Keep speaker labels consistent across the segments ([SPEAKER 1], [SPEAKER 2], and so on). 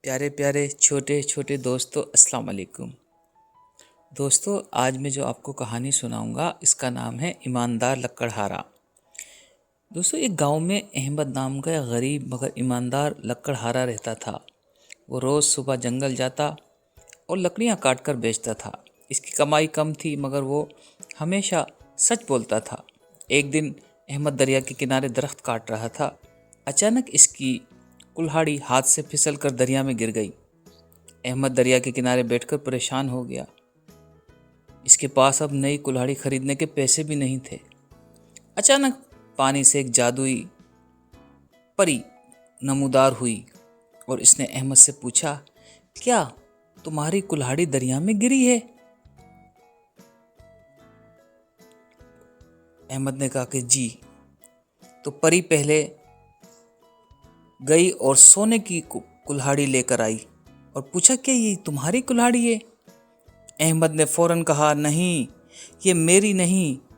[SPEAKER 1] پیارے پیارے چھوٹے چھوٹے دوستو، السلام علیکم دوستو۔ آج میں جو آپ کو کہانی سناؤں گا اس کا نام ہے ایماندار لکڑہارا۔ دوستو، ایک گاؤں میں احمد نام کا ایک غریب مگر ایماندار لکڑہارا رہتا تھا۔ وہ روز صبح جنگل جاتا اور لکڑیاں کاٹ کر بیچتا تھا۔ اس کی کمائی کم تھی مگر وہ ہمیشہ سچ بولتا تھا۔ ایک دن احمد دریا کے کنارے درخت کاٹ رہا تھا۔ اچانک اس کی کلہاڑی ہاتھ سے پھسل کر دریا میں گر گئی۔ احمد دریا کے کنارے بیٹھ کر پریشان ہو گیا۔ اس کے پاس اب نئی کلہاڑی خریدنے کے پیسے بھی نہیں تھے۔ اچانک پانی سے ایک جادوئی پری نمودار ہوئی اور اس نے احمد سے پوچھا، کیا تمہاری کلہاڑی دریا میں گری ہے؟ احمد نے کہا کہ جی۔ تو پری پہلے گئی اور سونے کی کلہاڑی لے کر آئی اور پوچھا، کیا یہ تمہاری کلہاڑی ہے؟ احمد نے فوراً کہا، نہیں، یہ میری نہیں۔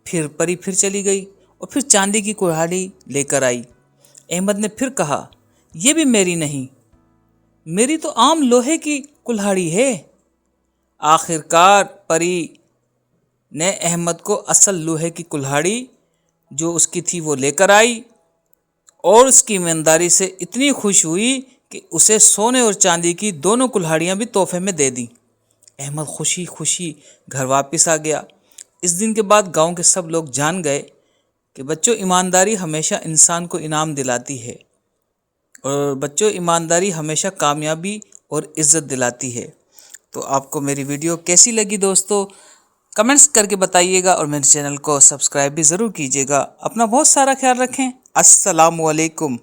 [SPEAKER 1] پھر پری پھر چلی گئی اور پھر چاندی کی کلہاڑی لے کر آئی۔ احمد نے پھر کہا، یہ بھی میری نہیں، میری تو عام لوہے کی کلہاڑی ہے۔ آخر کار پری نے احمد کو اصل لوہے کی کلہاڑی جو اس کی تھی وہ لے کر آئی اور اس کی ایمانداری سے اتنی خوش ہوئی کہ اسے سونے اور چاندی کی دونوں کلہاڑیاں بھی تحفے میں دے دیں۔ احمد خوشی خوشی گھر واپس آ گیا۔ اس دن کے بعد گاؤں کے سب لوگ جان گئے کہ بچوں، ایمانداری ہمیشہ انسان کو انعام دلاتی ہے، اور بچوں، ایمانداری ہمیشہ کامیابی اور عزت دلاتی ہے۔ تو آپ کو میری ویڈیو کیسی لگی دوستو؟ کمنٹس کر کے بتائیے گا اور میرے چینل کو سبسکرائب بھی ضرور کیجیے گا۔ اپنا بہت سارا خیال رکھیں۔ السلام علیکم۔